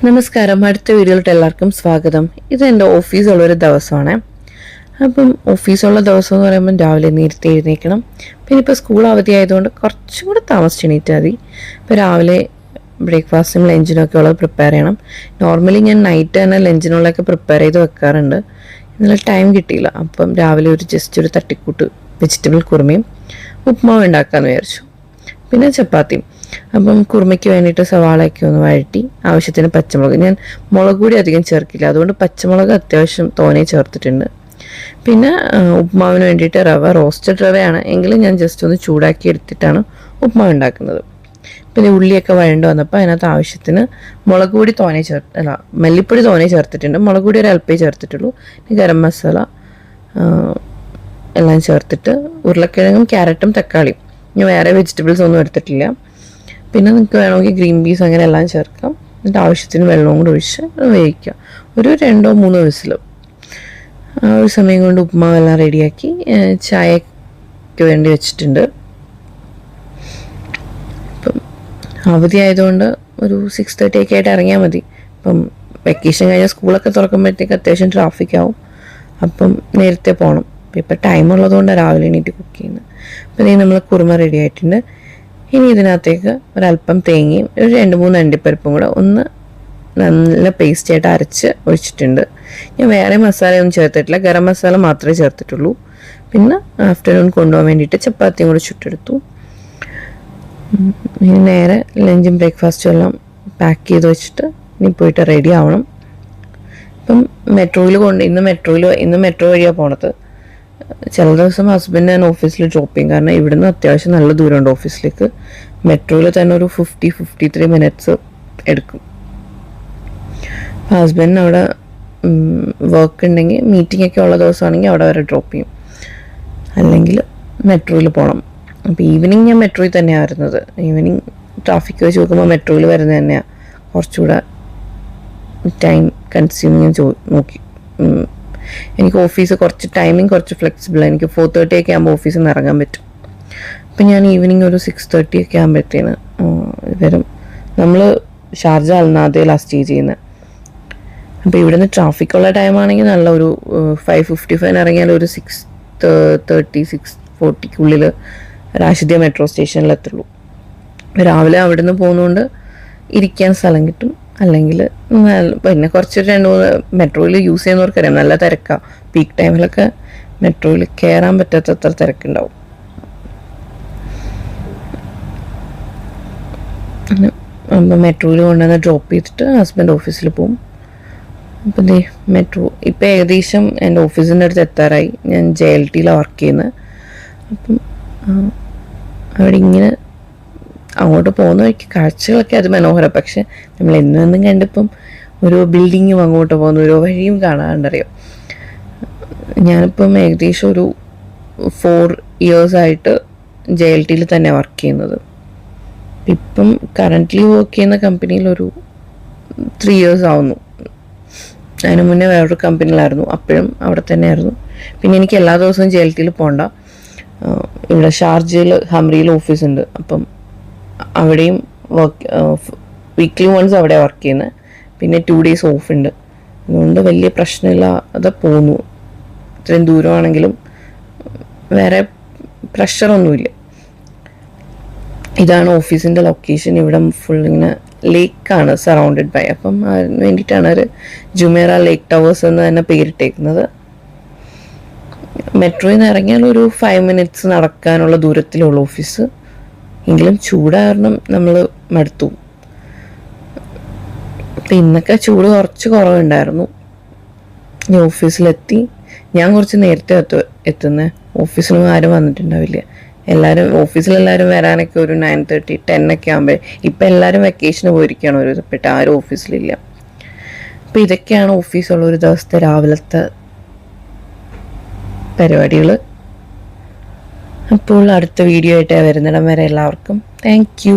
നമസ്കാരം. അടുത്ത വീഡിയോയിലോട്ട് എല്ലാവർക്കും സ്വാഗതം. ഇത് എൻ്റെ ഓഫീസുള്ളൊരു ദിവസമാണ്. അപ്പം ഓഫീസുള്ള ദിവസം എന്ന് പറയുമ്പം രാവിലെ നേരത്തെ എഴുന്നേൽക്കണം. പിന്നെ ഇപ്പോൾ സ്കൂൾ അവധി ആയതുകൊണ്ട് കുറച്ചും കൂടെ താമസിച്ച് എണീറ്റാൽ മതി. ഇപ്പോൾ രാവിലെ ബ്രേക്ക്ഫാസ്റ്റും ലഞ്ചിനും ഒക്കെ ഉള്ളത് പ്രിപ്പയർ ചെയ്യണം. നോർമലി ഞാൻ നൈറ്റ് തന്നെ ലഞ്ചിനുള്ളതൊക്കെ പ്രിപ്പയർ ചെയ്ത് വെക്കാറുണ്ട്. ഇന്നലെ ടൈം കിട്ടിയില്ല. അപ്പം രാവിലെ ജസ്റ്റ് ഒരു തട്ടിക്കൂട്ട് വെജിറ്റബിൾ കുറുമയും ഉപ്മാവ് ഉണ്ടാക്കാമെന്ന് വിചാരിച്ചു. പിന്നെ ചപ്പാത്തിയും. അപ്പം കുറുമയ്ക്ക് വേണ്ടിയിട്ട് സവാളയൊക്കെ ഒന്ന് വഴറ്റി ആവശ്യത്തിന് പച്ചമുളക്. ഞാൻ മുളക് പൊടി അധികം ചേർക്കില്ല, അതുകൊണ്ട് പച്ചമുളക് അത്യാവശ്യം തോനെ ചേർത്തിട്ടുണ്ട്. പിന്നെ ഉപ്മാവിന് വേണ്ടിയിട്ട് റോസ്റ്റഡ് റവയാണ് എങ്കിലും ഞാൻ ജസ്റ്റ് ഒന്ന് ചൂടാക്കി എടുത്തിട്ടാണ് ഉപ്മാവ് ഉണ്ടാക്കുന്നത്. പിന്നെ ഉള്ളിയൊക്കെ വഴണ്ട് വന്നപ്പോൾ അതിനകത്ത് ആവശ്യത്തിന് മുളക് പൊടി മല്ലിപ്പൊടി തോനെ ചേർത്തിട്ടുണ്ട്. മുളക് പൊടി ഒരു അല്പേ ചേർത്തിട്ടുള്ളൂ. ഗരം മസാല എല്ലാം ചേർത്തിട്ട് ഉരുളക്കിഴങ്ങും ക്യാരറ്റും തക്കാളിയും, ഞാൻ വേറെ വെജിറ്റബിൾസ് ഒന്നും എടുത്തിട്ടില്ല. പിന്നെ നിങ്ങൾക്ക് വേണമെങ്കിൽ ഗ്രീൻ പീസ് അങ്ങനെ എല്ലാം ചേർക്കാം. എന്നിട്ട് ആവശ്യത്തിന് വെള്ളവും കൂടെ ഒഴിച്ച് വേവിക്കുക. ഒരു 2-3 വിസിൽ. ആ ഒരു സമയം കൊണ്ട് ഉപ്മാവെല്ലാം റെഡിയാക്കി ചായക്ക് വേണ്ടി വെച്ചിട്ടുണ്ട്. ഇപ്പം അവധി ആയതുകൊണ്ട് ഒരു 6:30 ഒക്കെ ആയിട്ട് ഇറങ്ങിയാൽ മതി. ഇപ്പം വെക്കേഷൻ കഴിഞ്ഞാൽ സ്കൂളൊക്കെ തുറക്കുമ്പോഴത്തേക്ക് അത്യാവശ്യം ട്രാഫിക് ആവും. അപ്പം നേരത്തെ പോകണം. ഇപ്പം ടൈം ഉള്ളതുകൊണ്ടാണ് രാവിലെ എണീറ്റ് കുക്ക് ചെയ്യുന്നത്. അപ്പം നമ്മൾ കുറുമ റെഡി ആയിട്ടുണ്ട്. ഇനി ഇതിനകത്തേക്ക് ഒരല്പം തേങ്ങയും ഒരു 2-3 അണ്ടിപ്പരിപ്പും കൂടെ ഒന്ന് നല്ല പേസ്റ്റായിട്ട് അരച്ച് ഒഴിച്ചിട്ടുണ്ട്. ഞാൻ വേറെ മസാലയൊന്നും ചേർത്തിട്ടില്ല, ഗരം മസാല മാത്രമേ ചേർത്തിട്ടുള്ളൂ. പിന്നെ ആഫ്റ്റർനൂൺ കൊണ്ടുപോകാൻ വേണ്ടിയിട്ട് ചപ്പാത്തിയും കൂടെ ചുട്ടെടുത്തു. ഇനി നേരെ ലഞ്ചും ബ്രേക്ക്ഫാസ്റ്റും എല്ലാം പാക്ക് ചെയ്ത് വെച്ചിട്ട് ഇനി പോയിട്ട് റെഡി ആവണം. ഇപ്പം ഇന്ന് മെട്രോ വഴിയാണ് പോണത്. ചില ദിവസം ഹസ്ബൻഡ് ഞാൻ ഓഫീസിൽ ഡ്രോപ്പ് ചെയ്യും, കാരണം ഇവിടുന്ന് അത്യാവശ്യം നല്ല ദൂരമുണ്ട് ഓഫീസിലേക്ക്. മെട്രോയിൽ തന്നെ ഒരു 53 മിനിറ്റ്സ് എടുക്കും. ഹസ്ബൻഡിന് അവിടെ വർക്ക് ഉണ്ടെങ്കിൽ മീറ്റിംഗ് ഒക്കെ ഉള്ള ദിവസമാണെങ്കിൽ അവിടെ വരെ ഡ്രോപ്പ് ചെയ്യും, അല്ലെങ്കിൽ മെട്രോയിൽ പോകണം. അപ്പോൾ ഈവനിങ് ഞാൻ മെട്രോയിൽ തന്നെയാണ് വരുന്നത്. ഈവനിങ് ട്രാഫിക് വെച്ച് നോക്കുമ്പോൾ മെട്രോയിൽ വരുന്നത് തന്നെയാണ് കുറച്ചുകൂടെ ടൈം കൺസ്യൂമിങ് നോക്കി. എനിക്ക് ഓഫീസ് കുറച്ച് ടൈമിങ് കുറച്ച് ഫ്ലെക്സിബിളാണ്. എനിക്ക് 4:30 ഒക്കെ ആകുമ്പോൾ ഓഫീസിൽ നിന്ന് ഇറങ്ങാൻ പറ്റും. അപ്പം ഞാൻ ഈവനിങ് ഒരു 6:30 ഒക്കെ ആകുമ്പോഴത്തേന് വരും. നമ്മൾ ഷാർജ അൽനാദയിലാണ് സ്റ്റേ ചെയ്യുന്നത്. അപ്പോൾ ഇവിടുന്ന് ട്രാഫിക്കുള്ള ടൈമാണെങ്കിൽ നല്ല ഒരു 5:55 ഇറങ്ങിയാൽ ഒരു 6:30 6:40 രാഷിദ്യ മെട്രോ സ്റ്റേഷനിലെത്തുള്ളൂ. രാവിലെ അവിടെ നിന്ന് പോകുന്നതുകൊണ്ട് ഇരിക്കാൻ സ്ഥലം കിട്ടും. അല്ലെങ്കിൽ പിന്നെ കുറച്ച് 2-3 മെട്രോയിൽ യൂസ് ചെയ്യുന്നവർക്കറിയാം നല്ല തിരക്കാണ്. പീക്ക് ടൈമിലൊക്കെ മെട്രോയിൽ കയറാൻ പറ്റാത്തത്ര തിരക്കുണ്ടാവും. അപ്പോൾ മെട്രോയിൽ കൊണ്ടുവന്ന് ഡ്രോപ്പ് ചെയ്തിട്ട് ഹസ്ബൻഡ് ഓഫീസിൽ പോകും. അപ്പം മെട്രോ ഇപ്പം ഏകദേശം എൻ്റെ ഓഫീസിൻ്റെ അടുത്ത് എത്താറായി. ഞാൻ JLTയിലാണ് വർക്ക് ചെയ്യുന്നത്. അപ്പം അവിടെ ഇങ്ങനെ അങ്ങോട്ട് പോകുന്ന വഴിക്ക് കാഴ്ചകളൊക്കെ അത് മനോഹരം. പക്ഷെ നമ്മൾ എന്നും കണ്ടിപ്പം ഓരോ ബിൽഡിങ്ങും അങ്ങോട്ട് പോകുന്ന ഓരോ വഴിയും കാണാണ്ടറിയാം. ഞാനിപ്പം ഏകദേശം ഒരു 4 ഇയേഴ്സായിട്ട് JLTയിൽ തന്നെ വർക്ക് ചെയ്യുന്നത്. ഇപ്പം കറൻ്റ്ലി വർക്ക് ചെയ്യുന്ന കമ്പനിയിൽ ഒരു 3 ഇയേഴ്സ് ആവുന്നു. അതിന് മുന്നേ വേറൊരു കമ്പനിയിലായിരുന്നു, അപ്പോഴും അവിടെ തന്നെയായിരുന്നു. പിന്നെ എനിക്ക് എല്ലാ ദിവസവും JLTയിൽ പോകണ്ട. ഇവിടെ ഷാർജയിൽ ഹംറിയിൽ ഓഫീസുണ്ട്. അപ്പം അവിടെയും വീക്ക്ലി വൺസ് അവിടെ വർക്ക് ചെയ്യുന്നത്. പിന്നെ 2 days ഓഫ് ഉണ്ട്. അതുകൊണ്ട് വലിയ പ്രശ്നമില്ലാതെ പോന്നു. ഇത്രയും ദൂരമാണെങ്കിലും വേറെ പ്രഷറൊന്നുമില്ല. ഇതാണ് ഓഫീസിൻ്റെ ലൊക്കേഷൻ. ഇവിടെ ഫുൾ ഇങ്ങനെ ലേക്കാണ് സറൗണ്ടഡ് ബൈ. അപ്പം അതിന് വേണ്ടിയിട്ടാണ് ഒരു ജുമേറ ലേക്ക് ടവേഴ്സ് എന്ന് തന്നെ പേരിട്ടേക്കുന്നത്. മെട്രോയിൽ നിന്ന് ഇറങ്ങിയാൽ ഒരു 5 minutes നടക്കാനുള്ള ദൂരത്തിലുള്ള ഓഫീസ്. എങ്കിലും ചൂട് കാരണം നമ്മൾ മടുത്തു. അപ്പം ഇന്നൊക്കെ ചൂട് കുറച്ച് കുറവുണ്ടായിരുന്നു. ഞാൻ ഓഫീസിലെത്തി. ഞാൻ കുറച്ച് നേരത്തെ എത്തുന്നത്. ഓഫീസിലൊന്നും ആരും വന്നിട്ടുണ്ടാവില്ല. ഓഫീസിലെല്ലാവരും വരാനൊക്കെ ഒരു 9:30 10 ഒക്കെ ആകുമ്പോൾ. ഇപ്പം എല്ലാവരും വെക്കേഷന് പോയിരിക്കുകയാണ്. ഒരു വിധപ്പെട്ട ആരും ഓഫീസിലില്ല. അപ്പം ഇതൊക്കെയാണ് ഓഫീസുള്ള ഒരു ദിവസത്തെ രാവിലത്തെ പരിപാടികൾ. അപ്പോൾ അടുത്ത വീഡിയോ ആയിട്ട് വരുന്നിടം വരെ എല്ലാവർക്കും താങ്ക് യു.